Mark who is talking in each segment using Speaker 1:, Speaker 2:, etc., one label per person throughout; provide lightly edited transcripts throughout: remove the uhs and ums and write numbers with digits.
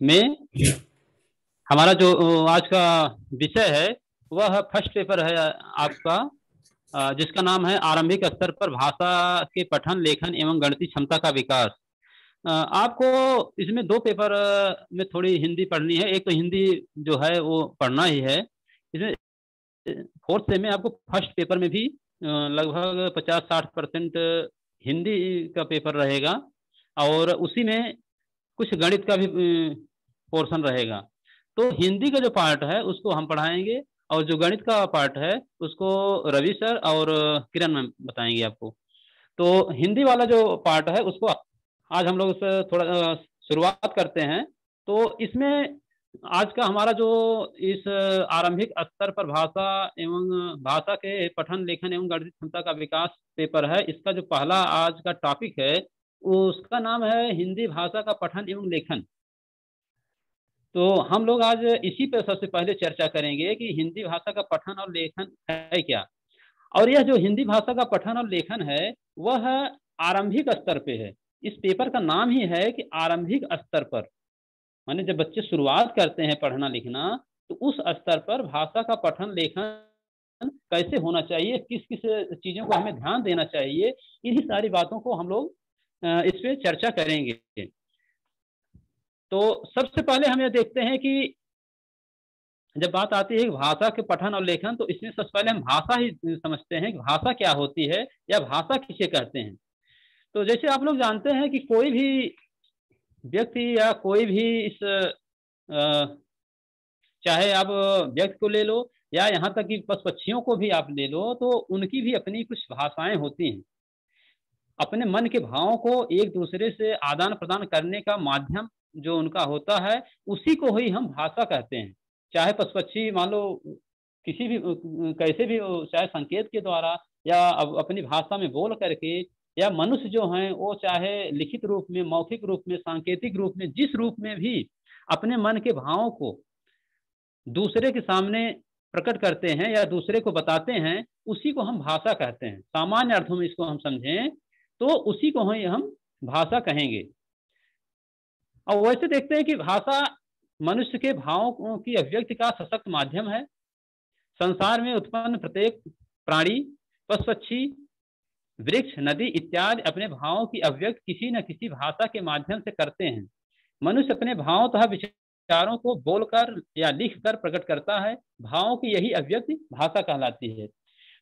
Speaker 1: में हमारा जो आज का विषय है वह फर्स्ट पेपर है आपका, जिसका नाम है आरंभिक स्तर पर भाषा के पठन लेखन एवं गणितीय क्षमता का विकास। आपको इसमें दो पेपर में थोड़ी हिंदी पढ़नी है। एक तो हिंदी जो है वो पढ़ना ही है। इसमें फोर्थ सेम में आपको फर्स्ट पेपर में भी लगभग 50-60% हिंदी का पेपर रहेगा और उसी में कुछ गणित का भी पोर्शन रहेगा। तो हिंदी का जो पार्ट है उसको हम पढ़ाएंगे और जो गणित का पार्ट है उसको रवि सर और किरण मैम बताएंगे आपको। तो हिंदी वाला जो पार्ट है उसको आज हम लोग उससे थोड़ा शुरुआत करते हैं। तो इसमें आज का हमारा जो इस आरंभिक स्तर पर भाषा एवं भाषा के पठन लेखन एवं गणित क्षमता का विकास पेपर है, इसका जो पहला आज का टॉपिक है उसका नाम है हिंदी भाषा का पठन एवं लेखन। तो हम लोग आज इसी पर सबसे पहले चर्चा करेंगे कि हिंदी भाषा का पठन और लेखन है क्या। और यह जो हिंदी भाषा का पठन और लेखन है वह आरंभिक स्तर पे है। इस पेपर का नाम ही है कि आरंभिक स्तर पर, माने जब बच्चे शुरुआत करते हैं पढ़ना लिखना तो उस स्तर पर भाषा का पठन लेखन कैसे होना चाहिए, किस किस चीजों को हमें ध्यान देना चाहिए, इन्हीं सारी बातों को हम लोग इस पे चर्चा करेंगे। तो सबसे पहले हम यह देखते हैं कि जब बात आती है भाषा के पठन और लेखन तो इसमें सबसे पहले हम भाषा ही समझते हैं कि भाषा क्या होती है या भाषा किसे कहते हैं। तो जैसे आप लोग जानते हैं कि कोई भी व्यक्ति या कोई भी इस चाहे आप व्यक्ति को ले लो या यहाँ तक कि पशु पक्षियों को भी आप ले लो तो उनकी भी अपनी कुछ भाषाएं होती हैं। अपने मन के भावों को एक दूसरे से आदान प्रदान करने का माध्यम जो उनका होता है उसी को ही हम भाषा कहते हैं। चाहे पशु पक्षी मान लो किसी भी कैसे भी, चाहे संकेत के द्वारा या अपनी भाषा में बोल करके, या मनुष्य जो हैं वो चाहे लिखित रूप में, मौखिक रूप में, सांकेतिक रूप में, जिस रूप में भी अपने मन के भावों को दूसरे के सामने प्रकट करते हैं या दूसरे को बताते हैं उसी को हम भाषा कहते हैं। सामान्य अर्थों में इसको हम समझें तो उसी को हम भाषा कहेंगे। और वैसे देखते हैं कि भाषा मनुष्य के भावों की अभिव्यक्ति का सशक्त माध्यम है। संसार में उत्पन्न प्रत्येक प्राणी, पशु पक्षी, वृक्ष, नदी इत्यादि अपने भावों की अभिव्यक्ति किसी न किसी भाषा के माध्यम से करते हैं। मनुष्य अपने भावों तथा विचारों को बोलकर या लिखकर प्रकट करता है। भावों की यही अभिव्यक्ति भाषा कहलाती है।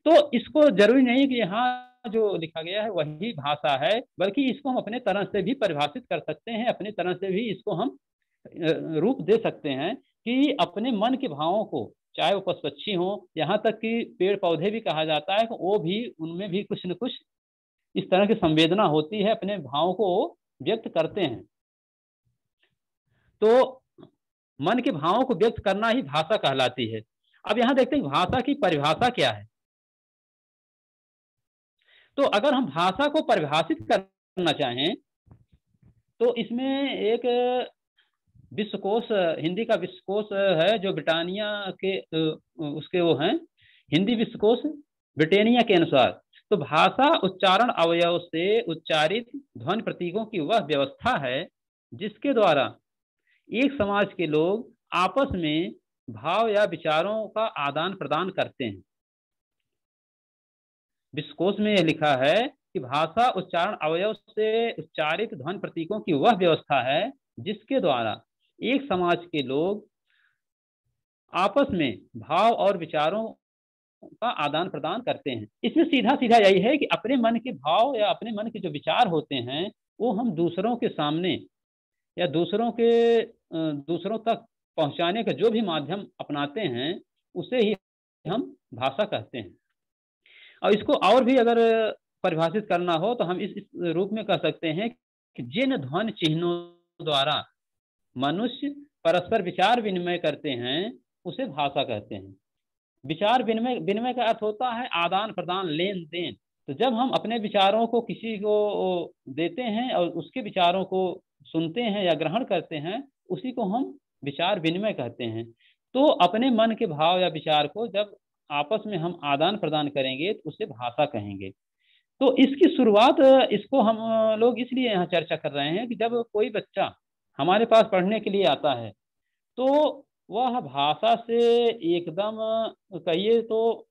Speaker 1: तो इसको जरूरी नहीं कि यहाँ जो लिखा गया है वही भाषा है, बल्कि इसको हम अपने तरह से भी परिभाषित कर सकते हैं, अपने तरह से भी इसको हम रूप दे सकते हैं कि अपने मन के भावों को, चाहे वो पशु पक्षी हो, यहाँ तक कि पेड़ पौधे भी कहा जाता है, वो भी उनमें भी कुछ न कुछ इस तरह की संवेदना होती है, अपने भावों को व्यक्त करते हैं। तो मन के भावों को व्यक्त करना ही भाषा कहलाती है। अब यहाँ देखते हैं भाषा की परिभाषा क्या है। तो अगर हम भाषा को परिभाषित करना चाहें तो इसमें एक विश्वकोश, हिंदी का विश्वकोश है जो ब्रिटानिया के उसके वो हैं, हिंदी विश्वकोश ब्रिटानिया के अनुसार। तो भाषा उच्चारण अवयव से उच्चारित ध्वनि प्रतीकों की वह व्यवस्था है जिसके द्वारा एक समाज के लोग आपस में भाव या विचारों का आदान प्रदान करते हैं। विश्वकोश में यह लिखा है कि भाषा उच्चारण अवयव से उच्चारित ध्वनि प्रतीकों की वह व्यवस्था है जिसके द्वारा एक समाज के लोग आपस में भाव और विचारों का आदान प्रदान करते हैं। इसमें सीधा सीधा यही है कि अपने मन के भाव या अपने मन के जो विचार होते हैं वो हम दूसरों के सामने या दूसरों तक पहुंचाने का जो भी माध्यम अपनाते हैं उसे ही हम भाषा कहते हैं। और इसको और भी अगर परिभाषित करना हो तो हम इस रूप में कह सकते हैं कि जिन ध्वनि चिन्हों द्वारा मनुष्य परस्पर विचार विनिमय करते हैं उसे भाषा कहते हैं। विचार विनिमय का अर्थ होता है आदान प्रदान, लेन देन। तो जब हम अपने विचारों को किसी को देते हैं और उसके विचारों को सुनते हैं या ग्रहण करते हैं उसी को हम विचार विनिमय कहते हैं। तो अपने मन के भाव या विचार को जब आपस में हम आदान प्रदान करेंगे तो उसे भाषा कहेंगे। तो इसकी शुरुआत, इसको हम लोग इसलिए यहाँ चर्चा कर रहे हैं कि जब कोई बच्चा हमारे पास पढ़ने के लिए आता है, तो वह भाषा से एकदम कहिए तो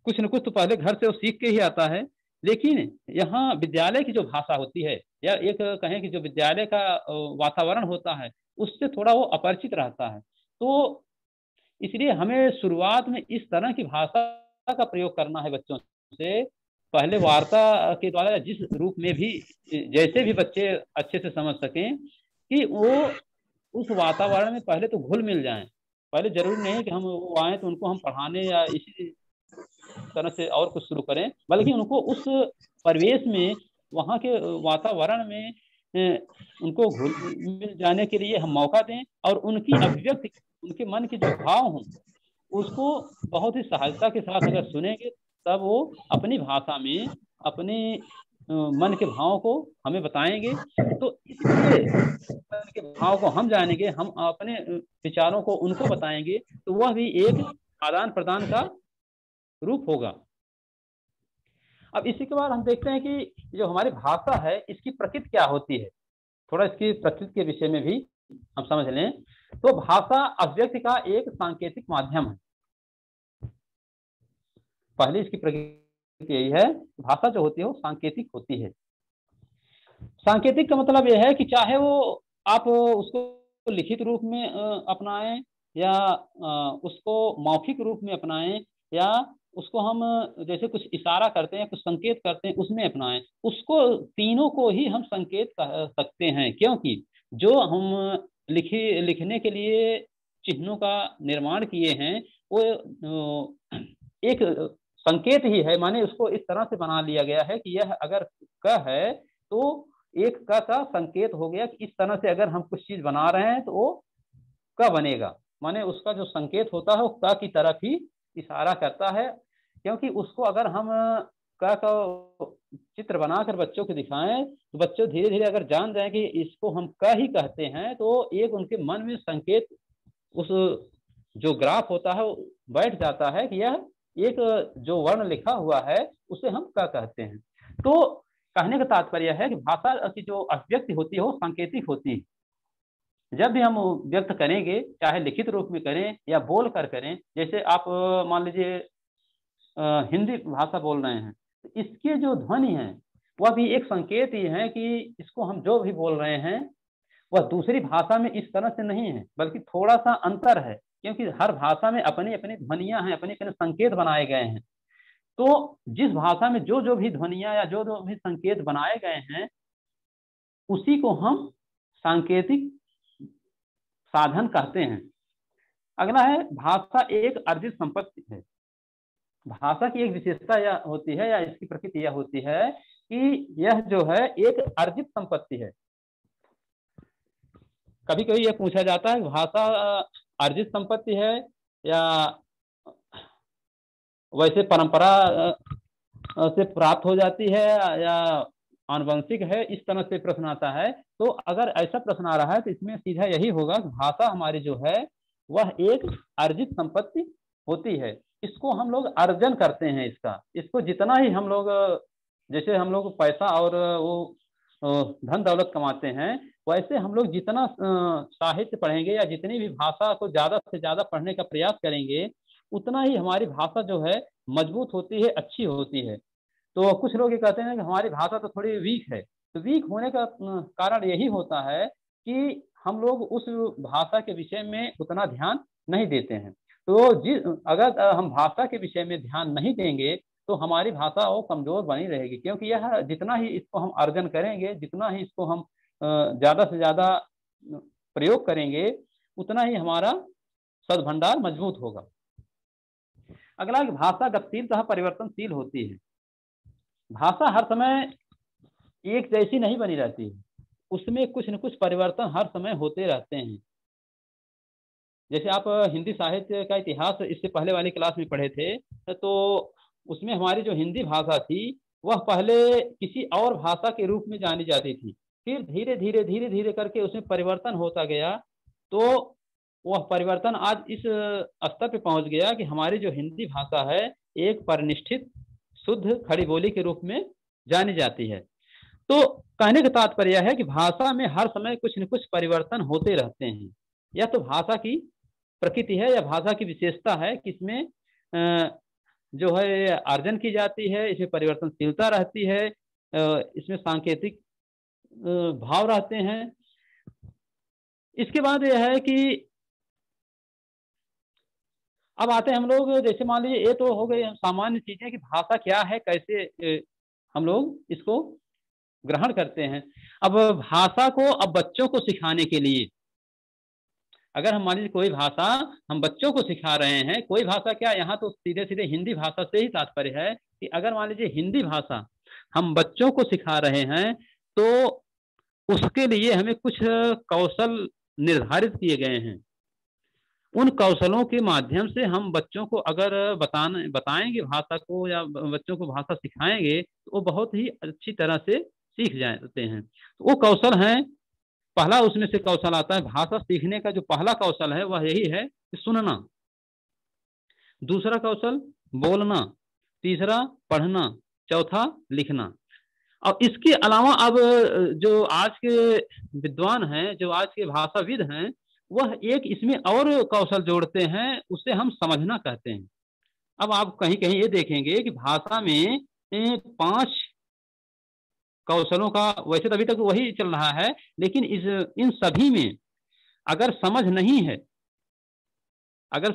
Speaker 1: कुछ न कुछ तो पहले घर से वो सीख के ही आता है, लेकिन यहाँ विद्यालय की जो भाषा होती है या एक कहें कि जो विद्यालय का वातावरण होता है, उससे थोड़ा वो अपरिचित रहता है। तो इसलिए हमें शुरुआत में इस तरह की भाषा का प्रयोग करना है बच्चों से, पहले वार्ता के द्वारा जिस रूप में भी जैसे भी बच्चे अच्छे से समझ सकें कि वो उस वातावरण में पहले तो घुल मिल जाएं। पहले जरूरी नहीं है कि हम वो आए तो उनको हम पढ़ाने या इसी तरह से और कुछ शुरू करें, बल्कि उनको उस परिवेश में, वहाँ के वातावरण में उनको घुल मिल जाने के लिए हम मौका दें और उनकी अभिव्यक्ति, उनके मन के जो भाव हों उसको बहुत ही सहजता के साथ अगर सुनेंगे, तब वो अपनी भाषा में अपने मन के भाव को हमें बताएंगे। तो इसलिए मन के भाव को हम जानेंगे, हम अपने विचारों को उनको बताएंगे, तो वह भी एक आदान प्रदान का रूप होगा। अब इसी के बाद हम देखते हैं कि जो हमारी भाषा है इसकी प्रकृति क्या होती है, थोड़ा इसकी प्रकृति के विषय में भी हम समझ लें। तो भाषा अभिव्यक्ति का एक सांकेतिक माध्यम है। पहले इसकी प्रकृति यही है, भाषा जो होती है वो सांकेतिक होती है। सांकेतिक का मतलब यह है कि चाहे वो आप उसको लिखित रूप में अपनाएं या उसको मौखिक रूप में अपनाएं, या उसको हम जैसे कुछ इशारा करते हैं, कुछ संकेत करते हैं, उसमें अपनाएं, उसको तीनों को ही हम संकेत कह सकते हैं। क्योंकि जो हम लिखने के लिए चिन्हों का निर्माण किए हैं वो एक संकेत ही है, माने उसको इस तरह से बना लिया गया है कि यह अगर क है तो एक क का संकेत हो गया कि इस तरह से अगर हम कुछ चीज बना रहे हैं तो वो क बनेगा, माने उसका जो संकेत होता है वो क की तरफ ही इशारा करता है। क्योंकि उसको अगर हम क का चित्र बनाकर बच्चों को दिखाएं तो बच्चों धीरे धीरे अगर जान जाए कि इसको हम क ही कहते हैं, तो एक उनके मन में संकेत, उस जो ग्राफ होता है वो बैठ जाता है कि यह एक जो वर्ण लिखा हुआ है उसे हम क कहते हैं। तो कहने का तात्पर्य है कि भाषा की जो अभिव्यक्ति होती है वो सांकेतिक होती है। जब भी हम व्यक्त करेंगे, चाहे लिखित रूप में करें या बोल कर करें, जैसे आप मान लीजिए हिंदी भाषा बोल रहे हैं, तो इसके जो ध्वनि है वह भी एक संकेत ही है कि इसको हम जो भी बोल रहे हैं वह दूसरी भाषा में इस तरह से नहीं है, बल्कि थोड़ा सा अंतर है। क्योंकि हर भाषा में अपनी अपनी ध्वनियां हैं, अपने अपने संकेत बनाए गए हैं। तो जिस भाषा में जो जो भी ध्वनियां या जो जो भी संकेत बनाए गए हैं उसी को हम सांकेतिक साधन कहते हैं। अगला है, भाषा एक अर्जित संपत्ति है। भाषा की एक विशेषता यह होती है या इसकी प्रकृति यह होती है कि यह जो है एक अर्जित संपत्ति है। कभी कभी यह पूछा जाता है भाषा अर्जित संपत्ति है या वैसे परंपरा से प्राप्त हो जाती है या आनुवंशिक है, इस तरह से प्रश्न आता है। तो अगर ऐसा प्रश्न आ रहा है तो इसमें सीधा यही होगा कि भाषा हमारी जो है वह एक अर्जित संपत्ति होती है। इसको हम लोग अर्जन करते हैं, इसको जितना ही हम लोग, जैसे हम लोग पैसा और वो धन दौलत कमाते हैं, वैसे हम लोग जितना साहित्य पढ़ेंगे या जितनी भी भाषा को ज्यादा से ज्यादा पढ़ने का प्रयास करेंगे, उतना ही हमारी भाषा जो है मजबूत होती है, अच्छी होती है। तो कुछ लोग ये कहते हैं कि हमारी भाषा तो थोड़ी वीक है। तो वीक होने का कारण यही होता है कि हम लोग उस भाषा के विषय में उतना ध्यान नहीं देते हैं। तो अगर हम भाषा के विषय में ध्यान नहीं देंगे तो हमारी भाषा वो कमजोर बनी रहेगी। क्योंकि यह जितना ही इसको हम अर्जन करेंगे, जितना ही इसको हम ज्यादा से ज्यादा प्रयोग करेंगे, उतना ही हमारा सदभंडार मजबूत होगा। अगला, भाषा गतिशीलतः परिवर्तनशील होती है। भाषा हर समय एक जैसी नहीं बनी रहती है, उसमें कुछ न कुछ परिवर्तन हर समय होते रहते हैं। जैसे आप हिंदी साहित्य का इतिहास इससे पहले वाली क्लास में पढ़े थे, तो उसमें हमारी जो हिंदी भाषा थी वह पहले किसी और भाषा के रूप में जानी जाती थी। फिर धीरे धीरे धीरे धीरे करके उसमें परिवर्तन होता गया, तो वह परिवर्तन आज इस स्तर पे पहुंच गया कि हमारी जो हिंदी भाषा है एक परिनिष्ठित शुद्ध खड़ी बोली के रूप में जानी जाती है। तो कहने का तात्पर्य है कि भाषा में हर समय कुछ न कुछ परिवर्तन होते रहते हैं। यह तो भाषा की प्रकृति है या भाषा की विशेषता है कि इसमें जो है अर्जन की जाती है, इसमें परिवर्तनशीलता रहती है, इसमें सांकेतिक भाव रहते हैं। इसके बाद यह है कि अब आते हैं हम लोग, जैसे मान लीजिए ये तो हो गई सामान्य चीजें कि भाषा क्या है, कैसे हम लोग इसको ग्रहण करते हैं। अब भाषा को अब बच्चों को सिखाने के लिए, अगर हम मान लीजिए कोई भाषा हम बच्चों को सिखा रहे हैं, कोई भाषा क्या, यहाँ तो सीधे सीधे हिंदी भाषा से ही तात्पर्य है कि अगर मान लीजिए हिंदी भाषा हम बच्चों को सिखा रहे हैं तो उसके लिए हमें कुछ कौशल निर्धारित किए गए हैं। उन कौशलों के माध्यम से हम बच्चों को अगर बताएंगे भाषा को या बच्चों को भाषा सिखाएंगे तो वो बहुत ही अच्छी तरह से सीख जाते हैं। तो वो कौशल हैं, पहला उसमें से कौशल आता है, भाषा सीखने का जो पहला कौशल है वह यही है कि सुनना, दूसरा कौशल बोलना, तीसरा पढ़ना, चौथा लिखना। और इसके अलावा अब जो आज के विद्वान हैं, जो आज के भाषाविद हैं, वह एक इसमें और कौशल जोड़ते हैं, उसे हम समझना कहते हैं। अब आप कहीं कहीं ये देखेंगे कि भाषा में 5 कौशलों का, वैसे तो अभी तक वही चल रहा है, लेकिन इन सभी में अगर समझ नहीं है, अगर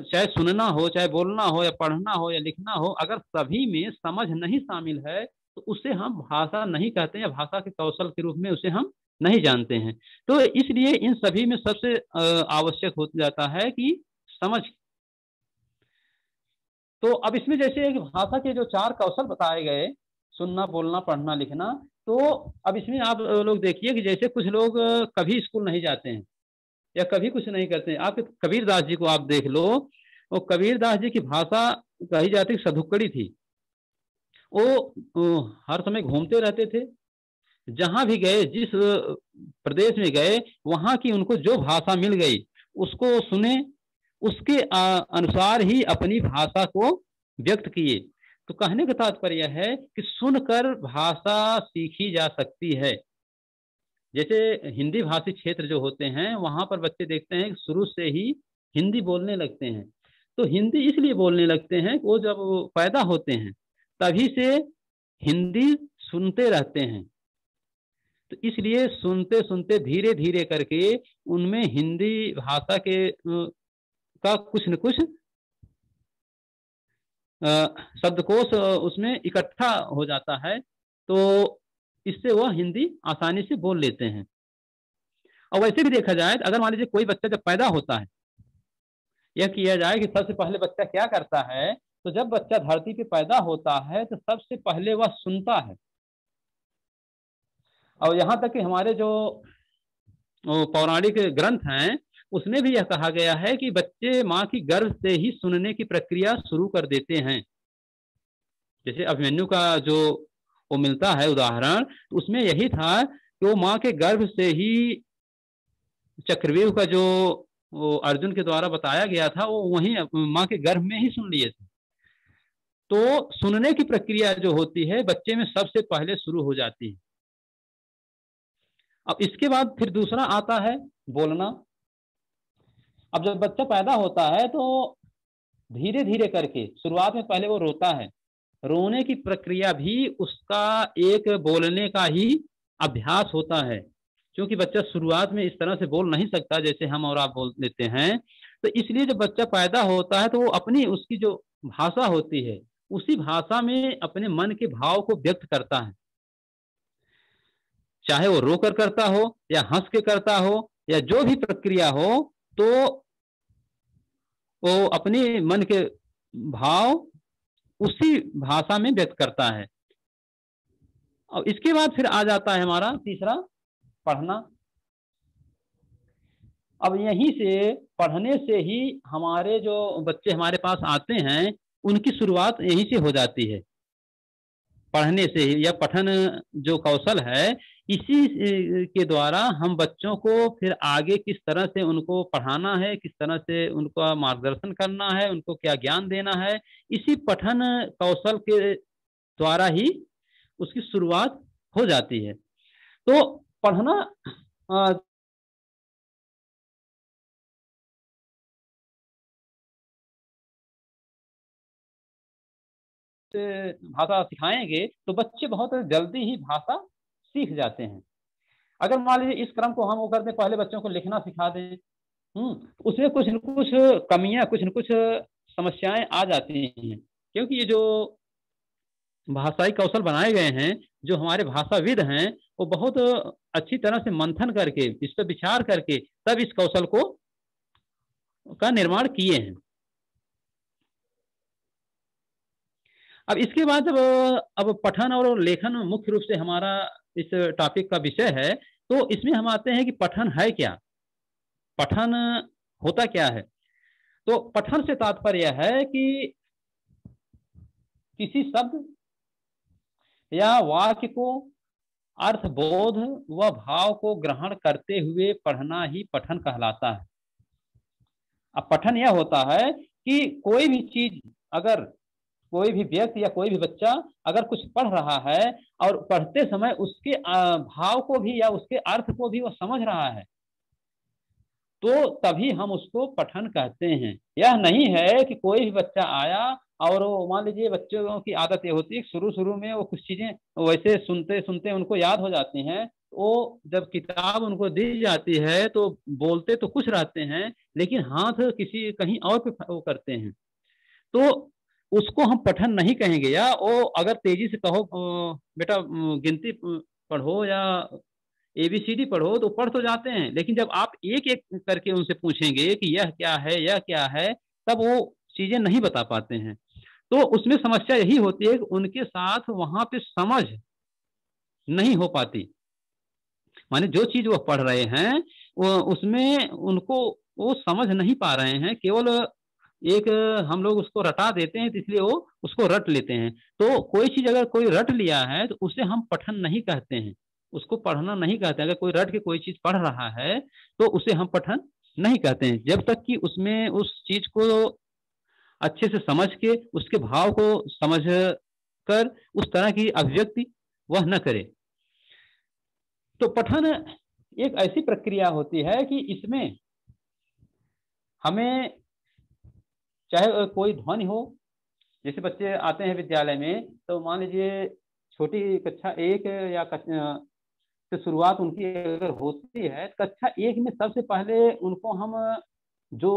Speaker 1: चाहे सुनना हो, चाहे बोलना हो, या पढ़ना हो, या लिखना हो, अगर सभी में समझ नहीं शामिल है तो उसे हम भाषा नहीं कहते हैं, या भाषा के कौशल के रूप में उसे हम नहीं जानते हैं। तो इसलिए इन सभी में सबसे आवश्यक हो जाता है कि समझ। तो अब इसमें जैसे भाषा के जो 4 कौशल बताए गए, सुनना, बोलना, पढ़ना, लिखना, तो अब इसमें आप लोग देखिए कि जैसे कुछ लोग कभी स्कूल नहीं जाते हैं या कभी कुछ नहीं करते हैं। आप कबीरदास जी को आप देख लो, वो कबीरदास जी की भाषा कही जाती सधुक्कड़ी थी। वो हर समय घूमते रहते थे, जहां भी गए, जिस प्रदेश में गए, वहां की उनको जो भाषा मिल गई उसको सुने, उसके अनुसार ही अपनी भाषा को व्यक्त किए। तो कहने का तात्पर्य है कि सुनकर भाषा सीखी जा सकती है। जैसे हिंदी भाषी क्षेत्र जो होते हैं वहां पर बच्चे देखते हैं कि शुरू से ही हिंदी बोलने लगते हैं। तो हिंदी इसलिए बोलने लगते हैं कि वो जब पैदा होते हैं तभी से हिंदी सुनते रहते हैं। तो इसलिए सुनते सुनते धीरे धीरे करके उनमें हिंदी भाषा के का कुछ न कुछ शब्दकोश उसमें इकट्ठा हो जाता है, तो इससे वह हिंदी आसानी से बोल लेते हैं। और वैसे भी देखा जाए तो अगर मान लीजिए कोई बच्चा जब पैदा होता है, यह किया जाए कि सबसे पहले बच्चा क्या करता है, तो जब बच्चा धरती पे पैदा होता है तो सबसे पहले वह सुनता है। और यहाँ तक कि हमारे जो पौराणिक ग्रंथ हैं उसमें भी यह कहा गया है कि बच्चे माँ की गर्भ से ही सुनने की प्रक्रिया शुरू कर देते हैं। जैसे अभिमन्यु का जो वो मिलता है उदाहरण, तो उसमें यही था कि वो माँ के गर्भ से ही चक्रव्यूह का जो वो अर्जुन के द्वारा बताया गया था वो वहीं माँ के गर्भ में ही सुन लिए थे। तो सुनने की प्रक्रिया जो होती है बच्चे में सबसे पहले शुरू हो जाती है। अब इसके बाद फिर दूसरा आता है बोलना। अब जब बच्चा पैदा होता है तो धीरे धीरे करके शुरुआत में पहले वो रोता है, रोने की प्रक्रिया भी उसका एक बोलने का ही अभ्यास होता है, क्योंकि बच्चा शुरुआत में इस तरह से बोल नहीं सकता जैसे हम और आप बोल लेते हैं। तो इसलिए जब बच्चा पैदा होता है तो वो अपनी उसकी जो भाषा होती है उसी भाषा में अपने मन के भाव को व्यक्त करता है, चाहे वो रोकर करता हो या हंस के करता हो या जो भी प्रक्रिया हो, तो वो अपने मन के भाव उसी भाषा में व्यक्त करता है। और इसके बाद फिर आ जाता है हमारा तीसरा पढ़ना। अब यहीं से पढ़ने से ही हमारे जो बच्चे हमारे पास आते हैं उनकी शुरुआत यहीं से हो जाती है, पढ़ने से ही। या पठन जो कौशल है इसी के द्वारा हम बच्चों को फिर आगे किस तरह से उनको पढ़ाना है, किस तरह से उनको मार्गदर्शन करना है, उनको क्या ज्ञान देना है, इसी पठन कौशल के द्वारा ही उसकी शुरुआत हो जाती है। तो पढ़ना भाषा सिखाएंगे तो बच्चे बहुत जल्दी ही भाषा सीख जाते हैं। अगर मान लीजिए इस क्रम को हम वो करते, पहले बच्चों को लिखना सिखा दें, उसमें कुछ न कुछ कमियां, कुछ न कुछ समस्याएं आ जाती हैं, क्योंकि ये जो भाषाई कौशल बनाए गए हैं, जो हमारे भाषाविद हैं, वो बहुत अच्छी तरह से मंथन करके, इस पर विचार करके तब इस कौशल को का निर्माण किए हैं। अब इसके बाद जब अब पठन और लेखन मुख्य रूप से हमारा इस टॉपिक का विषय है, तो इसमें हम आते हैं कि पठन है क्या, पठन होता क्या है। तो पठन से तात्पर्य है कि किसी शब्द या वाक्य को अर्थबोध व भाव को ग्रहण करते हुए पढ़ना ही पठन कहलाता है। अब पठन यह होता है कि कोई भी चीज, अगर कोई भी व्यक्ति या कोई भी बच्चा अगर कुछ पढ़ रहा है और पढ़ते समय उसके भाव को भी या उसके अर्थ को भी वो समझ रहा है, तो तभी हम उसको पठन कहते हैं। यह नहीं है कि कोई भी बच्चा आया और वो, मान लीजिए बच्चों की आदत ये होती है शुरू शुरू में वो कुछ चीजें वैसे सुनते सुनते उनको याद हो जाती हैं, वो जब किताब उनको दी जाती है तो बोलते तो कुछ रहते हैं लेकिन हाथ किसी कहीं और पे वो करते हैं, तो उसको हम पठन नहीं कहेंगे। या वो अगर तेजी से कहो बेटा गिनती पढ़ो या एबीसीडी पढ़ो, तो पढ़ तो जाते हैं, लेकिन जब आप एक एक करके उनसे पूछेंगे कि यह क्या है, यह क्या है, तब वो चीजें नहीं बता पाते हैं। तो उसमें समस्या यही होती है कि उनके साथ वहां पे समझ नहीं हो पाती, माने जो चीज वो पढ़ रहे हैं वो उसमें उनको वो समझ नहीं पा रहे हैं, केवल एक हम लोग उसको रटा देते हैं, तो इसलिए वो उसको रट लेते हैं। तो कोई चीज अगर कोई रट लिया है तो उसे हम पठन नहीं कहते हैं, उसको पढ़ना नहीं कहते। अगर कोई रट के कोई चीज पढ़ रहा है तो उसे हम पठन नहीं कहते हैं, जब तक कि उसमें उस चीज को अच्छे से समझ के उसके भाव को समझ कर उस तरह की अभिव्यक्ति वह न करे। तो पठन एक ऐसी प्रक्रिया होती है कि इसमें हमें चाहे कोई ध्वनि हो, जैसे बच्चे आते हैं विद्यालय में, तो मान लीजिए छोटी कक्षा एक या से शुरुआत उनकी अगर होती है, कक्षा एक में सबसे पहले उनको हम जो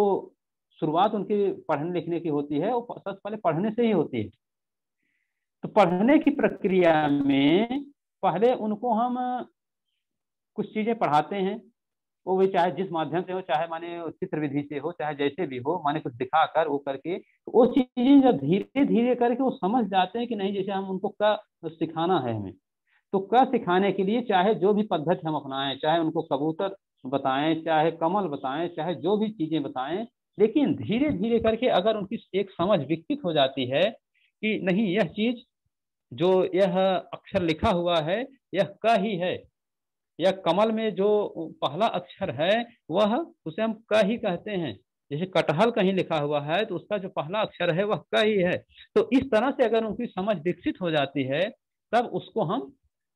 Speaker 1: शुरुआत उनकी पढ़ने लिखने की होती है वो सबसे पहले पढ़ने से ही होती है। तो पढ़ने की प्रक्रिया में पहले उनको हम कुछ चीजें पढ़ाते हैं, वो भी चाहे जिस माध्यम से हो, चाहे माने चित्र विधि से हो, चाहे जैसे भी हो, माने कुछ दिखाकर वो करके, तो वो चीजें जब धीरे धीरे करके वो समझ जाते हैं कि नहीं, जैसे हम उनको क सिखाना है हमें, तो क सिखाने के लिए चाहे जो भी पद्धति हम अपनाएं, चाहे उनको कबूतर बताएं, चाहे कमल बताएं, चाहे जो भी चीजें बताएं, लेकिन धीरे धीरे करके अगर उनकी एक समझ विकसित हो जाती है कि नहीं, यह चीज जो यह अक्षर लिखा हुआ है यह क ही है, या कमल में जो पहला अक्षर है वह, उसे हम क ही कहते हैं। जैसे कटहल कहीं लिखा हुआ है तो उसका जो पहला अक्षर है वह क ही है। तो इस तरह से अगर उनकी समझ विकसित हो जाती है तब उसको हम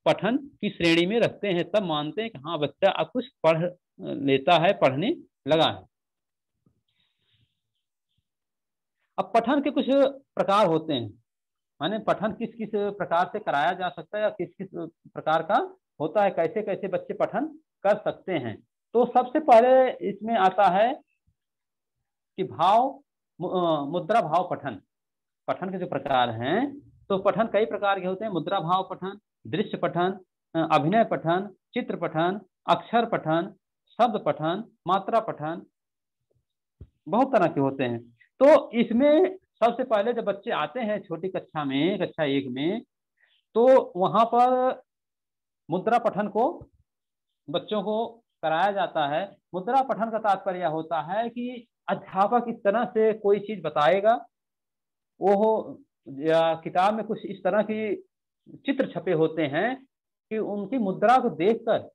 Speaker 1: पठन की श्रेणी में रखते हैं, तब मानते हैं कि हाँ बच्चा अब कुछ पढ़ लेता है, पढ़ने लगा है। अब पठन के कुछ प्रकार होते हैं, माने पठन किस किस प्रकार से कराया जा सकता है या किस किस प्रकार का होता है, कैसे कैसे बच्चे पठन कर सकते हैं। तो सबसे पहले इसमें आता है कि भाव मुद्रा भाव पठन। पठन के जो प्रकार हैं, तो पठन कई प्रकार के होते हैं। मुद्रा भाव पठन, दृश्य पठन, अभिनय पठन, चित्र पठन, अक्षर पठन, शब्द पठन, मात्रा पठन, बहुत तरह के होते हैं। तो इसमें सबसे पहले जब बच्चे आते हैं छोटी कक्षा में, कक्षा एक में, तो वहां पर मुद्रा पठन को बच्चों को कराया जाता है। मुद्रा पठन का तात्पर्य होता है कि अध्यापक इस तरह से कोई चीज बताएगा, वो हो या किताब में कुछ इस तरह की चित्र छपे होते हैं कि उनकी मुद्रा को देखकर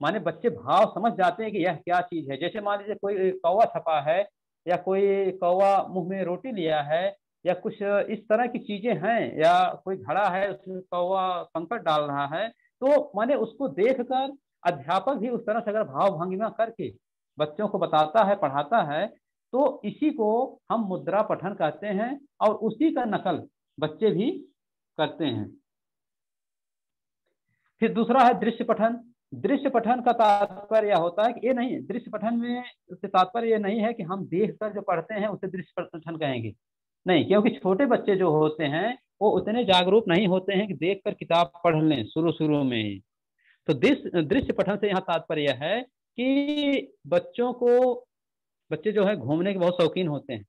Speaker 1: माने बच्चे भाव समझ जाते हैं कि यह क्या चीज है। जैसे मान लीजिए कोई कौवा छपा है, या कोई कौवा मुंह में रोटी लिया है, या कुछ इस तरह की चीजें हैं, या कोई घड़ा है उसमें कौवा कंकड़ डाल रहा है, तो माने उसको देखकर अध्यापक भी उस तरह से अगर भाव भंगिमा करके बच्चों को बताता है, पढ़ाता है, तो इसी को हम मुद्रा पठन कहते हैं और उसी का नकल बच्चे भी करते हैं। फिर दूसरा है दृश्य पठन। दृश्य पठन का तात्पर्य यह होता है कि ये नहीं, दृश्य पठन में से तात्पर्य ये नहीं है कि हम देखकर जो पढ़ते हैं उसे दृश्य पठन कहेंगे, नहीं, क्योंकि छोटे बच्चे जो होते हैं वो उतने जागरूक नहीं होते हैं कि देखकर किताब पढ़ लें शुरू शुरू में ही। तो दृश्य पठन से यहाँ तात्पर्य है कि बच्चे जो है घूमने के बहुत शौकीन होते हैं।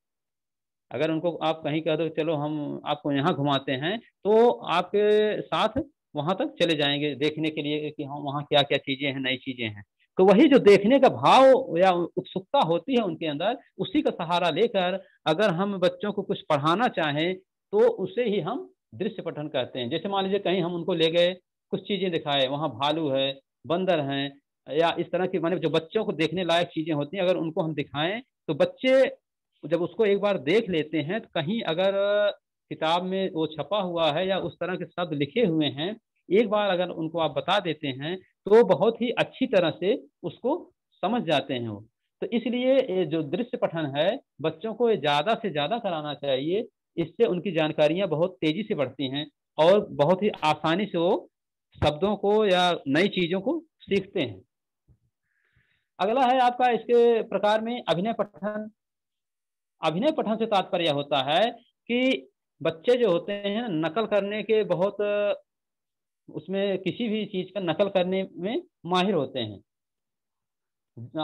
Speaker 1: अगर उनको आप कहीं कह दो चलो हम आपको यहाँ घुमाते हैं, तो आपके साथ वहां तक चले जाएंगे देखने के लिए कि हाँ वहाँ क्या क्या चीजें हैं, नई चीजें हैं। तो वही जो देखने का भाव या उत्सुकता होती है उनके अंदर, उसी का सहारा लेकर अगर हम बच्चों को कुछ पढ़ाना चाहें तो उसे ही हम दृश्य पठन कहते हैं। जैसे मान लीजिए कहीं हम उनको ले गए, कुछ चीजें दिखाए, वहाँ भालू है, बंदर हैं, या इस तरह की माने जो बच्चों को देखने लायक चीजें होती हैं, अगर उनको हम दिखाएं तो बच्चे जब उसको एक बार देख लेते हैं तो कहीं अगर किताब में वो छपा हुआ है या उस तरह के शब्द लिखे हुए हैं, एक बार अगर उनको आप बता देते हैं तो बहुत ही अच्छी तरह से उसको समझ जाते हैं वो। तो इसलिए ये जो दृश्य पठन है बच्चों को ज्यादा से ज्यादा कराना चाहिए। इससे उनकी जानकारियां बहुत तेजी से बढ़ती हैं और बहुत ही आसानी से वो शब्दों को या नई चीजों को सीखते हैं। अगला है आपका इसके प्रकार में अभिनय पठन। अभिनय पठन से तात्पर्य होता है कि बच्चे जो होते हैं नकल करने के बहुत, उसमें किसी भी चीज का नकल करने में माहिर होते हैं।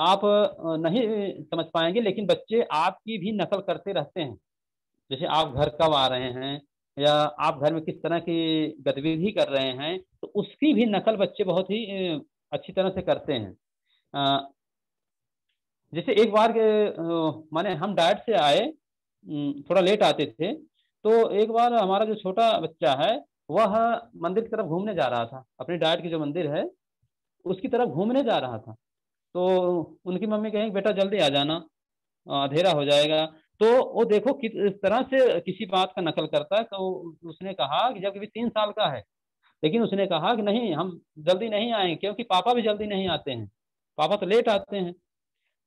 Speaker 1: आप नहीं समझ पाएंगे लेकिन बच्चे आपकी भी नकल करते रहते हैं। जैसे आप घर कब आ रहे हैं या आप घर में किस तरह की गतिविधि कर रहे हैं, तो उसकी भी नकल बच्चे बहुत ही अच्छी तरह से करते हैं। जैसे एक बार माने हम डाइट से आए, थोड़ा लेट आते थे, तो एक बार हमारा जो छोटा बच्चा है वह मंदिर की तरफ घूमने जा रहा था, अपनी डाइट की जो मंदिर है उसकी तरफ घूमने जा रहा था। तो उनकी मम्मी कहें बेटा जल्दी आ जाना, अंधेरा हो जाएगा। तो वो देखो किस तरह से किसी बात का नकल करता है। तो उसने कहा कि जब भी 3 साल का है, लेकिन उसने कहा कि नहीं हम जल्दी नहीं आएंगे क्योंकि पापा भी जल्दी नहीं आते हैं, पापा तो लेट आते हैं।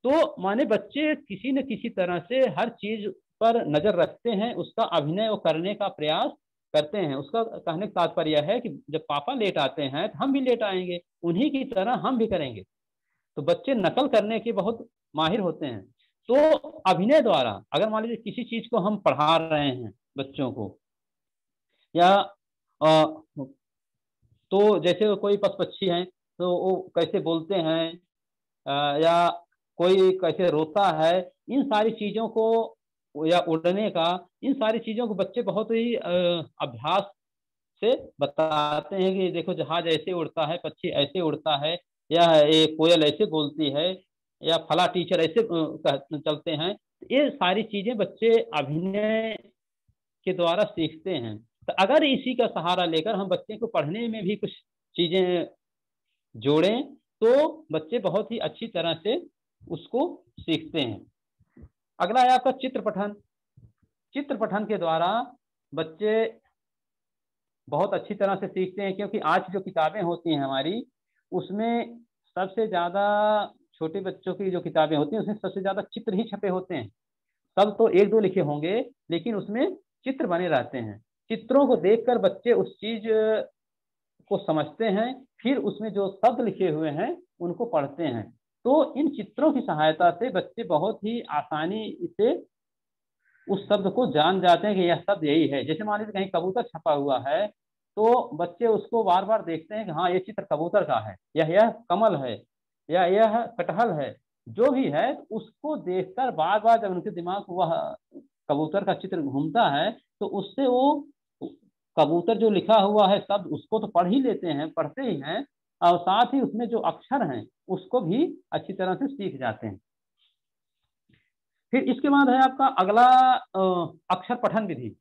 Speaker 1: तो माने बच्चे किसी न किसी तरह से हर चीज पर नजर रखते हैं, उसका अभिनय वो करने का प्रयास करते हैं। उसका कहने का तात्पर्य है कि जब पापा लेट आते हैं तो हम भी लेट आएंगे, उन्हीं की तरह हम भी करेंगे। तो बच्चे नकल करने के बहुत माहिर होते हैं। तो अभिनय द्वारा अगर मान लीजिए किसी चीज को हम पढ़ा रहे हैं बच्चों को, या तो जैसे कोई पशु पक्षी हैं तो वो कैसे बोलते हैं, या कोई कैसे रोता है, इन सारी चीजों को, या उड़ने का, इन सारी चीजों को बच्चे बहुत ही अभ्यास से बताते हैं कि देखो जहाज ऐसे उड़ता है, पक्षी ऐसे उड़ता है, या ये कोयल ऐसे बोलती है, या फला टीचर ऐसे चलते हैं। ये सारी चीजें बच्चे अभिनय के द्वारा सीखते हैं। तो अगर इसी का सहारा लेकर हम बच्चे को पढ़ने में भी कुछ चीजें जोड़ें तो बच्चे बहुत ही अच्छी तरह से उसको सीखते हैं। अगला है आपका चित्र पठन। चित्र पठन के द्वारा बच्चे बहुत अच्छी तरह से सीखते हैं, क्योंकि आज जो किताबें होती हैं हमारी, उसमें सबसे ज्यादा छोटे बच्चों की जो किताबें होती हैं उसमें सबसे ज्यादा चित्र ही छपे होते हैं। सब तो एक दो लिखे होंगे लेकिन उसमें चित्र बने रहते हैं। चित्रों को देखकर बच्चे उस चीज को समझते हैं, फिर उसमें जो शब्द लिखे हुए हैं उनको पढ़ते हैं। तो इन चित्रों की सहायता से बच्चे बहुत ही आसानी से उस शब्द को जान जाते हैं कि यह शब्द यही है। जैसे मान लीजिए कहीं कबूतर छपा हुआ है तो बच्चे उसको बार बार देखते हैं कि हाँ ये चित्र कबूतर का है, यह कमल है, या यह कटहल है, जो भी है उसको देखकर बार बार जब उनके दिमाग में वह कबूतर का चित्र घूमता है तो उससे वो कबूतर जो लिखा हुआ है शब्द उसको तो पढ़ ही लेते हैं, पढ़ते ही हैं, और साथ ही उसमें जो अक्षर हैं उसको भी अच्छी तरह से सीख जाते हैं। फिर इसके बाद है आपका अगला अक्षर पठन विधि।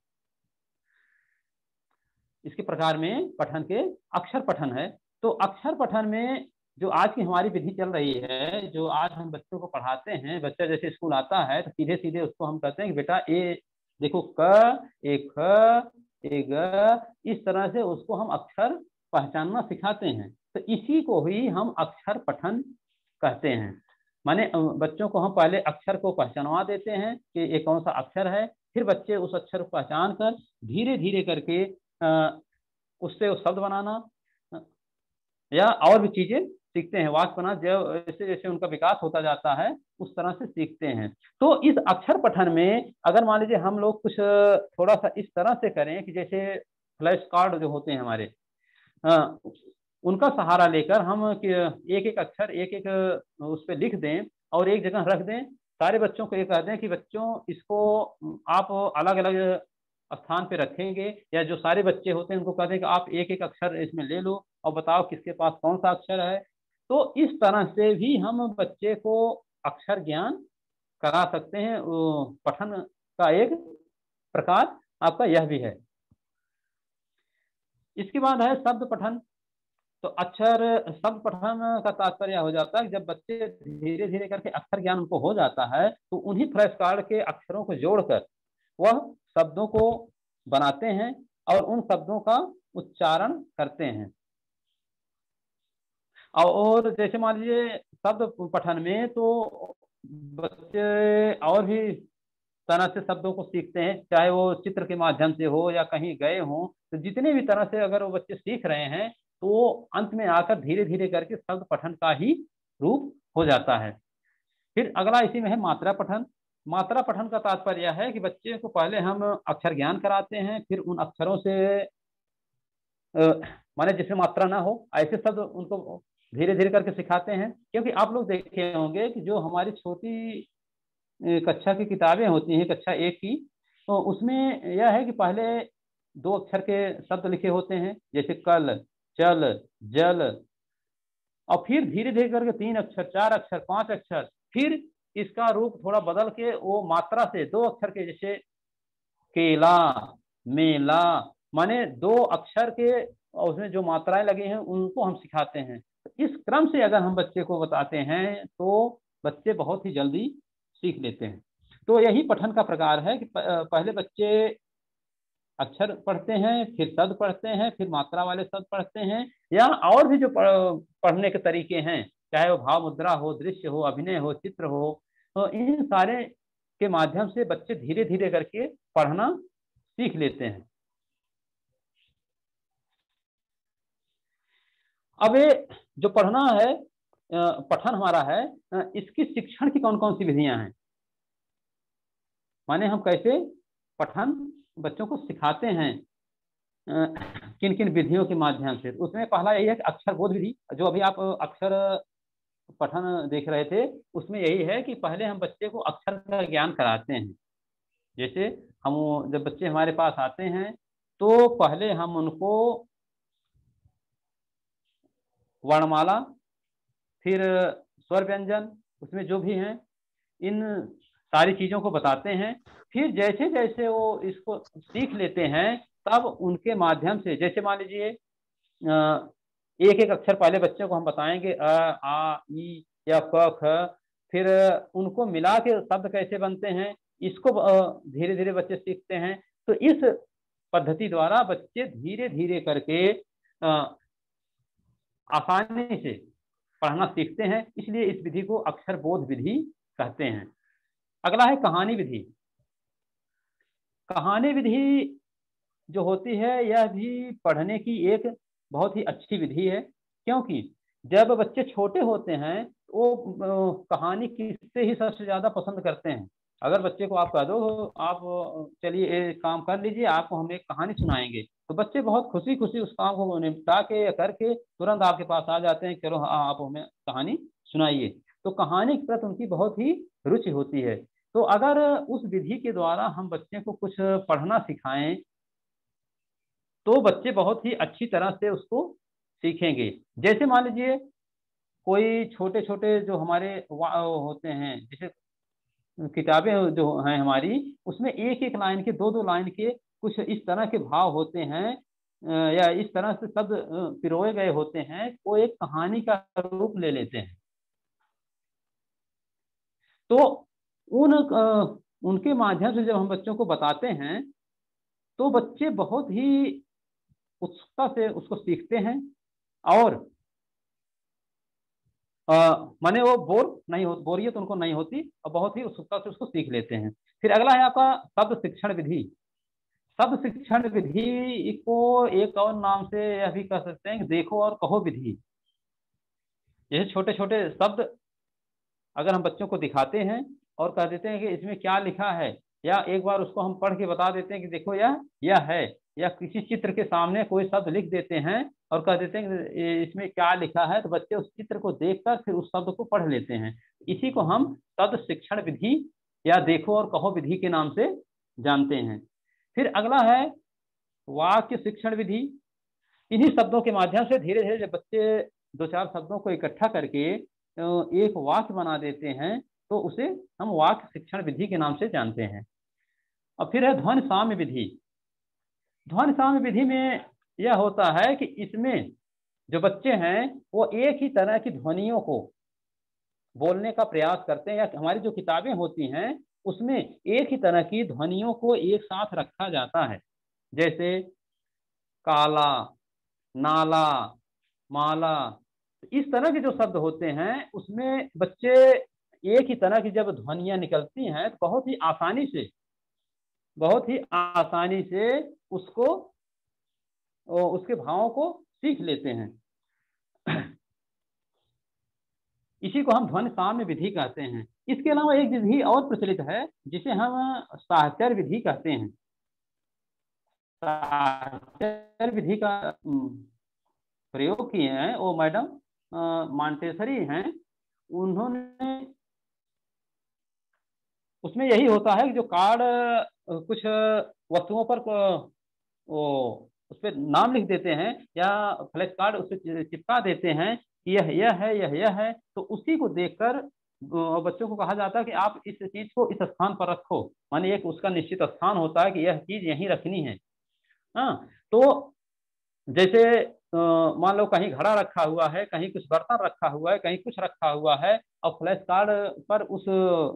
Speaker 1: इसके प्रकार में पठन के अक्षर पठन है। तो अक्षर पठन में जो आज की हमारी विधि चल रही है, जो आज हम बच्चों को पढ़ाते हैं, बच्चा जैसे स्कूल आता है तो सीधे सीधे उसको हम कहते हैं कि बेटा ए देखो क, ए ख, ए ग, इस तरह से उसको हम अक्षर पहचानना सिखाते हैं, तो इसी को ही हम अक्षर पठन कहते हैं। माने बच्चों को हम पहले अक्षर को पहचानवा देते हैं कि ये कौन सा अक्षर है, फिर बच्चे उस अक्षर को पहचान कर धीरे धीरे करके उससे वो शब्द बनाना या और भी चीजें सीखते हैं। वाक्य बना जैसे जैसे उनका विकास होता जाता है उस तरह से सीखते हैं। तो इस अक्षर पठन में अगर मान लीजिए हम लोग कुछ थोड़ा सा इस तरह से करें कि जैसे फ्लैश कार्ड जो होते हैं हमारे, उनका सहारा लेकर हम एक एक अक्षर एक एक उस पर लिख दें और एक जगह रख दें, सारे बच्चों को ये कह दें कि बच्चों इसको आप अलग अलग स्थान पे रखेंगे, या जो सारे बच्चे होते हैं उनको कह दें कि आप एक एक अक्षर इसमें ले लो और बताओ किसके पास कौन सा अक्षर है। तो इस तरह से भी हम बच्चे को अक्षर ज्ञान करा सकते हैं। पठन का एक प्रकार आपका यह भी है। इसके बाद है शब्द पठन। तो अक्षर शब्द पठन का तात्पर्य हो जाता है जब बच्चे धीरे धीरे करके अक्षर ज्ञान उनको हो जाता है तो उन्हीं फ्लैश कार्ड के अक्षरों को जोड़कर वह शब्दों को बनाते हैं और उन शब्दों का उच्चारण करते हैं। और जैसे मान लीजिए शब्द पठन में तो बच्चे और भी तरह से शब्दों को सीखते हैं, चाहे वो चित्र के माध्यम से हो या कहीं गए हों, तो जितने भी तरह से अगर वो बच्चे सीख रहे हैं तो अंत में आकर धीरे धीरे करके शब्द पठन का ही रूप हो जाता है। फिर अगला इसी में है मात्रा पठन। मात्रा पठन का तात्पर्य यह है कि बच्चे को पहले हम अक्षर ज्ञान कराते हैं, फिर उन अक्षरों से माने जिसमें मात्रा ना हो ऐसे शब्द उनको धीरे धीरे करके सिखाते हैं। क्योंकि आप लोग देखे होंगे कि जो हमारी छोटी कक्षा की किताबें होती हैं, कक्षा 1 की, तो उसमें यह है कि पहले 2 अक्षर के शब्द लिखे होते हैं जैसे कल, चल, जल, और फिर धीरे धीरे करके 3 अक्षर, 4 अक्षर, 5 अक्षर, फिर इसका रूप थोड़ा बदल के वो मात्रा से 2 अक्षर के जैसे केला, मेला, माने 2 अक्षर के और उसमें जो मात्राएं लगी हैं उनको हम सिखाते हैं। इस क्रम से अगर हम बच्चे को बताते हैं तो बच्चे बहुत ही जल्दी सीख लेते हैं। तो यही पठन का प्रकार है कि पहले बच्चे अक्षर पढ़ते हैं, फिर शब्द पढ़ते हैं, फिर मात्रा वाले शब्द पढ़ते हैं, या और भी जो पढ़ने के तरीके हैं, चाहे वो भाव मुद्रा हो, दृश्य हो, अभिनय हो, चित्र हो, तो इन सारे के माध्यम से बच्चे धीरे धीरे करके पढ़ना सीख लेते हैं। अब ये जो पढ़ना है, पठन हमारा है, इसकी शिक्षण की कौन कौन सी विधियां हैं, माने हम कैसे पठन बच्चों को सिखाते हैं किन किन विधियों के माध्यम से। उसमें पहला यही है कि अक्षर बोध विधि, जो अभी आप अक्षर पठन देख रहे थे उसमें यही है कि पहले हम बच्चे को अक्षर का ज्ञान कराते हैं। जैसे हम जब बच्चे हमारे पास आते हैं तो पहले हम उनको वर्णमाला, फिर स्वर व्यंजन, उसमें जो भी हैं इन सारी चीज़ों को बताते हैं। फिर जैसे जैसे वो इसको सीख लेते हैं तब उनके माध्यम से, जैसे मान लीजिए एक एक अक्षर पहले बच्चे को हम बताएंगे अ, आ, ई या क, ख, फिर उनको मिला के शब्द कैसे बनते हैं इसको धीरे धीरे बच्चे सीखते हैं। तो इस पद्धति द्वारा बच्चे धीरे धीरे करके आसानी से पढ़ना सीखते हैं, इसलिए इस विधि को अक्षर बोध विधि कहते हैं। अगला है कहानी विधि। कहानी विधि जो होती है यह भी पढ़ने की एक बहुत ही अच्छी विधि है, क्योंकि जब बच्चे छोटे होते हैं वो कहानी किससे ही सबसे ज्यादा पसंद करते हैं। अगर बच्चे को आप कह दो आप चलिए एक काम कर लीजिए, आपको हम एक कहानी सुनाएंगे, तो बच्चे बहुत खुशी खुशी उस काम को निपटा के करके तुरंत आपके पास आ जाते हैं, चलो हाँ आप हमें कहानी सुनाइए। तो कहानी के प्रति उनकी बहुत ही रुचि होती है। तो अगर उस विधि के द्वारा हम बच्चे को कुछ पढ़ना सिखाएं तो बच्चे बहुत ही अच्छी तरह से उसको सीखेंगे। जैसे मान लीजिए कोई छोटे छोटे जो हमारे होते हैं, जैसे किताबें जो हैं हमारी, उसमें एक एक लाइन के, दो दो लाइन के कुछ इस तरह के भाव होते हैं या इस तरह से शब्द पिरोए गए होते हैं, वो एक कहानी का रूप ले लेते हैं। तो उनके माध्यम से जब हम बच्चों को बताते हैं तो बच्चे बहुत ही उत्सुकता से उसको सीखते हैं और माने वो बोरियत उनको नहीं होती और बहुत ही उत्सुकता से उसको सीख लेते हैं। फिर अगला है आपका शब्द शिक्षण विधि। शब्द शिक्षण विधि को एक और नाम से यह भी कह सकते हैं कि देखो और कहो विधि। जैसे छोटे छोटे शब्द अगर हम बच्चों को दिखाते हैं और कह देते हैं कि इसमें क्या लिखा है, या एक बार उसको हम पढ़ के बता देते हैं कि देखो यह है, या किसी चित्र के सामने कोई शब्द लिख देते हैं और कह देते हैं कि इसमें क्या लिखा है, तो बच्चे उस चित्र को देखकर फिर उस शब्द को पढ़ लेते हैं। इसी को हम शब्द शिक्षण विधि या देखो और कहो विधि के नाम से जानते हैं। फिर अगला है वाक्य शिक्षण विधि। इन्हीं शब्दों के माध्यम से धीरे धीरे जब बच्चे दो चार शब्दों को इकट्ठा करके एक वाक्य बना देते हैं तो उसे हम वाक्य शिक्षण विधि के नाम से जानते हैं। और फिर है ध्वनि साम्य विधि। ध्वनि साम्य विधि में यह होता है कि इसमें जो बच्चे हैं वो एक ही तरह की ध्वनियों को बोलने का प्रयास करते हैं, या हमारी जो किताबें होती हैं उसमें एक ही तरह की ध्वनियों को एक साथ रखा जाता है। जैसे काला, नाला, माला, इस तरह के जो शब्द होते हैं उसमें बच्चे एक ही तरह की जब ध्वनियां निकलती हैं तो बहुत ही आसानी से उसको उसके भावों को सीख लेते हैं। इसी को हम ध्वनि साम्य विधि कहते हैं। इसके अलावा एक विधि और प्रचलित है जिसे हम साहचर्य विधि कहते हैं। साहचर्य विधि का प्रयोग किए हैं वो मैडम मॉन्टेसरी हैं। उन्होंने उसमें यही होता है कि जो कार्ड कुछ वस्तुओं पर वो उस पर नाम लिख देते हैं या फ्लैश कार्ड उस पर चिपका देते हैं कि यह है, तो उसी को देखकर बच्चों को कहा जाता है कि आप इस चीज को इस स्थान पर रखो। माने एक उसका निश्चित स्थान होता है कि यह चीज यहीं रखनी है। हाँ, तो जैसे मान लो कहीं घड़ा रखा हुआ है, कहीं कुछ बर्तन रखा हुआ है, कहीं कुछ रखा हुआ है, और फ्लैश कार्ड पर उस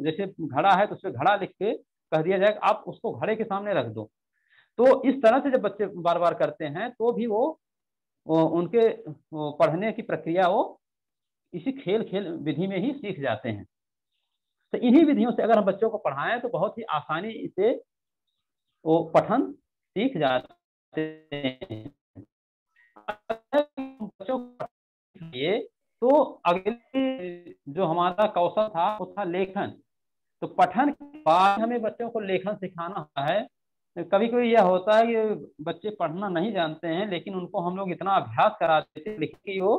Speaker 1: जैसे घड़ा है तो उस पर घड़ा लिख के कह दिया जाए आप उसको घड़े के सामने रख दो। तो इस तरह से जब बच्चे बार बार करते हैं तो भी वो उनके पढ़ने की प्रक्रिया वो इसी खेल खेल विधि में ही सीख जाते हैं। तो इन्हीं विधियों से अगर हम बच्चों को पढ़ाएं तो बहुत ही आसानी से वो पठन सीख जाते हैं। बच्चों ये तो अगले जो हमारा कौशल था वो था लेखन। तो पठन के बाद हमें बच्चों को लेखन सिखाना है। कभी कभी यह होता है कि बच्चे पढ़ना नहीं जानते हैं लेकिन उनको हम लोग इतना अभ्यास करा देते हैं लिख के वो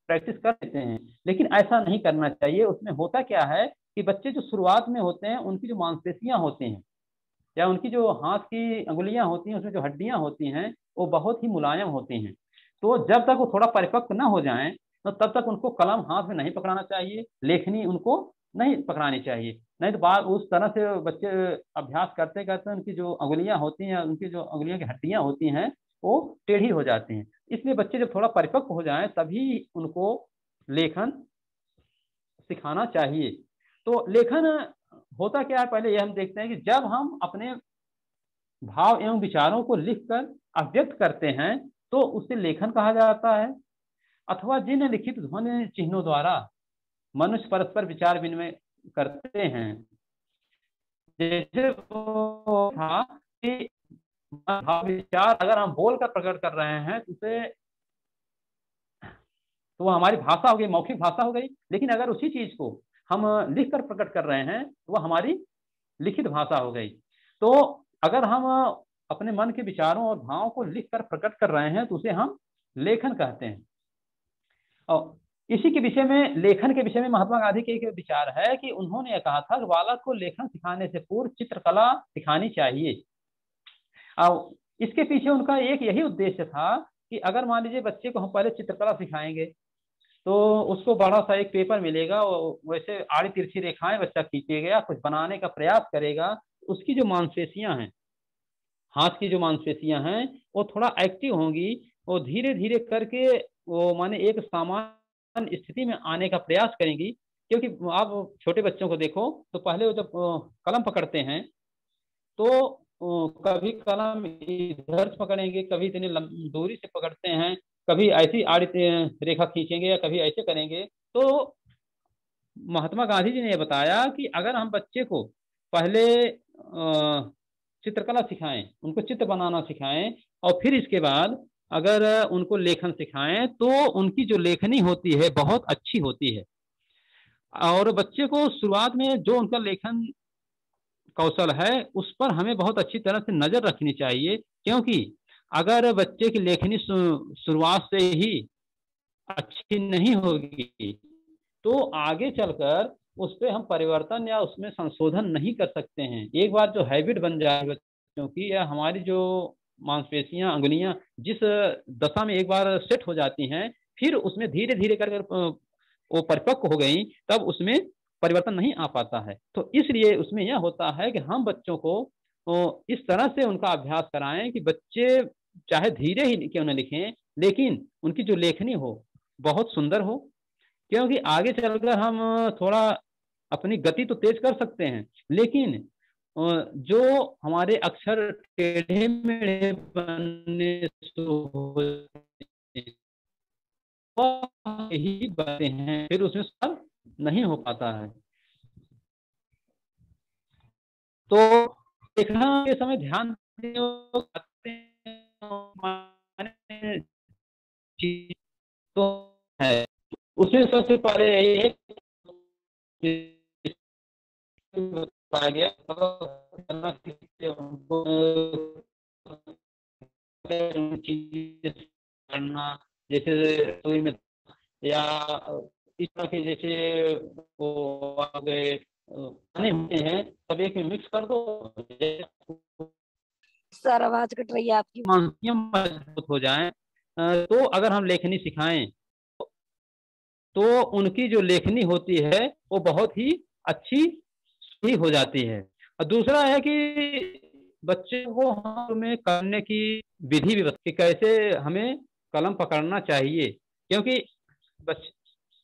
Speaker 1: प्रैक्टिस कर देते हैं, लेकिन ऐसा नहीं करना चाहिए। उसमें होता क्या है कि बच्चे जो शुरुआत में होते हैं उनकी जो मांसपेशियां होती हैं या उनकी जो हाथ की अंगुलियां होती हैं उसमें जो हड्डियां होती हैं वो बहुत ही मुलायम होती हैं। तो जब तक वो थोड़ा परिपक्व न हो जाएं तो तब तक उनको कलम हाथ में नहीं पकड़ाना चाहिए, लेखनी उनको नहीं पकड़ानी चाहिए। नहीं तो बाद उस तरह से बच्चे अभ्यास करते करते उनकी जो अंगुलियां होती हैं, उनकी जो अंगुलियों की हड्डियां होती हैं वो टेढ़ी हो जाती हैं। इसलिए बच्चे जब थोड़ा परिपक्व हो जाएं तभी उनको लेखन सिखाना चाहिए। तो लेखन होता क्या है, पहले ये हम देखते हैं कि जब हम अपने भाव एवं विचारों को लिखकर अभिव्यक्त करते हैं तो उसे लेखन कहा जाता है। अथवा जिन लिखित ध्वनि चिन्हों द्वारा मनुष्य परस्पर विचार विनिमय करते हैं, जैसे था कि भाव विचार अगर हम बोलकर प्रकट कर रहे हैं तो उसे तो वो हमारी भाषा हो गई, मौखिक भाषा हो गई। लेकिन अगर उसी चीज को हम लिख कर प्रकट कर रहे हैं तो वह हमारी लिखित भाषा हो गई। तो अगर हम अपने मन के विचारों और भावों को लिख कर प्रकट कर रहे हैं तो उसे हम लेखन कहते हैं। और इसी के विषय में, लेखन के विषय में महात्मा गांधी के एक विचार है कि उन्होंने यह कहा था कि बालक को लेखन सिखाने से पूर्व चित्रकला सिखानी चाहिए। और इसके पीछे उनका एक यही उद्देश्य था कि अगर मान लीजिए बच्चे को हम पहले चित्रकला सिखाएंगे तो उसको बड़ा सा एक पेपर मिलेगा, वैसे आड़ी तिरछी रेखाएं बच्चा खींचेगा, कुछ बनाने का प्रयास करेगा, उसकी जो मांसपेशियां हैं, हाथ की जो मांसपेशियां हैं वो थोड़ा एक्टिव होंगी, वो धीरे धीरे करके वो माने एक सामान्य स्थिति में आने का प्रयास करेंगी। क्योंकि आप छोटे बच्चों को देखो तो पहले वो जब कलम पकड़ते हैं तो कभी कलम इधर से पकड़ेंगे, कभी इतनी दूरी से पकड़ते हैं, कभी ऐसी आड़ी रेखा खींचेंगे या कभी ऐसे करेंगे। तो महात्मा गांधी जी ने यह बताया कि अगर हम बच्चे को पहले चित्रकला सिखाएं, उनको चित्र बनाना सिखाएं, और फिर इसके बाद अगर उनको लेखन सिखाएं तो उनकी जो लेखनी होती है बहुत अच्छी होती है। और बच्चे को शुरुआत में जो उनका लेखन कौशल है उस पर हमें बहुत अच्छी तरह से नजर रखनी चाहिए, क्योंकि अगर बच्चे की लेखनी शुरुआत से ही अच्छी नहीं होगी तो आगे चलकर उस पर हम परिवर्तन या उसमें संशोधन नहीं कर सकते हैं। एक बार जो हैबिट बन जाए बच्चों की, या हमारी जो मांसपेशियां, अंगुलियां जिस दशा में एक बार सेट हो जाती हैं, फिर उसमें धीरे धीरे कर वो परिपक्व हो गई, तब उसमें परिवर्तन नहीं आ पाता है। तो इसलिए उसमें यह होता है कि हम बच्चों को इस तरह से उनका अभ्यास कराएं कि बच्चे चाहे धीरे ही क्यों न लिखें, लेकिन उनकी जो लेखनी हो बहुत सुंदर हो। क्योंकि आगे चलकर हम थोड़ा अपनी गति तो तेज कर सकते हैं, लेकिन जो हमारे अक्षर टेढ़े मेढ़े बनने शुरू हो ही बनते हैं, फिर उसमें सुधार नहीं हो पाता है। तो लिखना के समय ध्यान तो है, उसमें सबसे पहले यही है पाया गया करना, जैसे सुई में या इस तरह के जैसे वो आ गए खाने होते हैं, सब एक में मिक्स कर दो,
Speaker 2: सर आवाज कट रही है आपकी।
Speaker 1: मांसपेशियां मजबूत हो जाएं। तो अगर हम लेखनी सिखाएं तो उनकी जो लेखनी होती है वो बहुत ही अच्छी ही हो जाती है। और दूसरा है कि बच्चे को हमें करने की विधि भी कि कैसे हमें कलम पकड़ना चाहिए, क्योंकि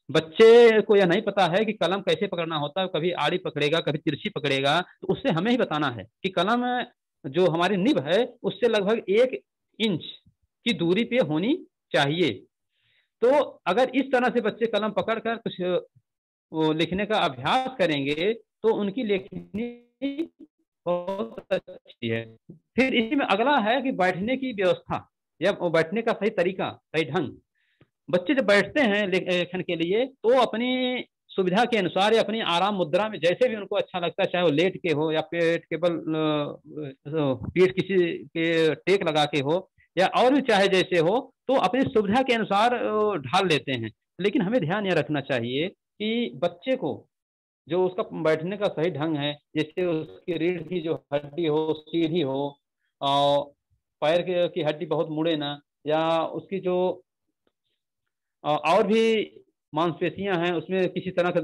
Speaker 1: बच्चे को यह नहीं पता है कि कलम कैसे पकड़ना होता है। कभी आड़ी पकड़ेगा, कभी तिरछी पकड़ेगा, तो उससे हमें ही बताना है कि कलम जो हमारी निब है उससे लगभग 1 इंच की दूरी पे होनी चाहिए। तो अगर इस तरह से बच्चे कलम पकड़कर कुछ लिखने का अभ्यास करेंगे तो उनकी लेखनी बहुत अच्छी है। फिर इसी में अगला है कि बैठने की व्यवस्था या बैठने का सही तरीका, सही ढंग। बच्चे जब बैठते हैं लेखन के लिए तो अपनी सुविधा के अनुसार या अपनी आराम मुद्रा में जैसे भी उनको अच्छा लगता है, चाहे वो लेट के हो या पेट के बल पीठ किसी के टेक लगा के हो या और भी चाहे जैसे हो, तो अपनी सुविधा के अनुसार ढाल लेते हैं। लेकिन हमें ध्यान यह रखना चाहिए कि बच्चे को जो उसका बैठने का सही ढंग है, जैसे उसकी रीढ़ की जो हड्डी हो सीधी हो, और पैर की हड्डी बहुत मुड़े ना, या उसकी जो और भी मांसपेशियां हैं उसमें किसी तरह का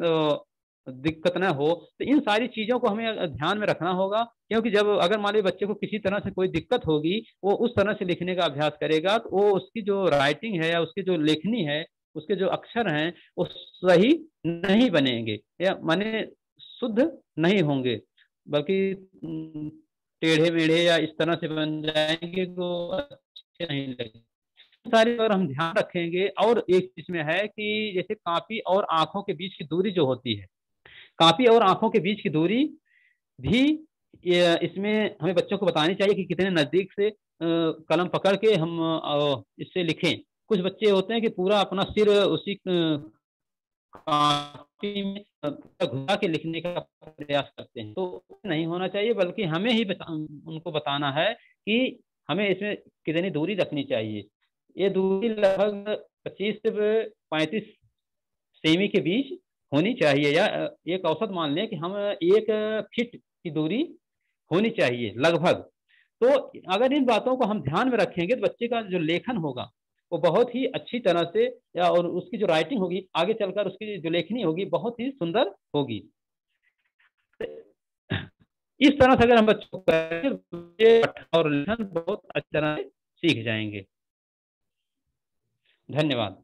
Speaker 1: दिक्कत ना हो, तो इन सारी चीजों को हमें ध्यान में रखना होगा। क्योंकि जब अगर मान लीजिए बच्चे को किसी तरह से कोई दिक्कत होगी, वो उस तरह से लिखने का अभ्यास करेगा तो वो उसकी जो राइटिंग है या उसकी जो लेखनी है, उसके जो अक्षर हैं वो सही नहीं बनेंगे या माने शुद्ध नहीं होंगे, बल्कि टेढ़े मेढ़े या इस तरह से बन जाएंगे तो अच्छे नहीं लगेंगे। सारी अगर हम ध्यान रखेंगे। और एक इसमें है कि जैसे कापी और आंखों के बीच की दूरी जो होती है, कापी और आंखों के बीच की दूरी भी इसमें हमें बच्चों को बतानी चाहिए कि कितने नजदीक से कलम पकड़ के हम इससे लिखें। कुछ बच्चे होते हैं कि पूरा अपना सिर उसी कापी में घुसा के लिखने का प्रयास करते हैं, तो नहीं होना चाहिए, बल्कि हमें ही उनको बताना है कि हमें इसमें कितनी दूरी रखनी चाहिए। ये दूरी लगभग 25 से 35 सेमी के बीच होनी चाहिए, या एक औसत मान लें कि हम 1 फीट की दूरी होनी चाहिए लगभग। तो अगर इन बातों को हम ध्यान में रखेंगे तो बच्चे का जो लेखन होगा वो बहुत ही अच्छी तरह से, या और उसकी जो राइटिंग होगी आगे चलकर उसकी जो लेखनी होगी बहुत ही सुंदर होगी। इस तरह से अगर हम बच्चों को और लेखन बहुत अच्छी तरह से सीख जाएंगे। धन्यवाद।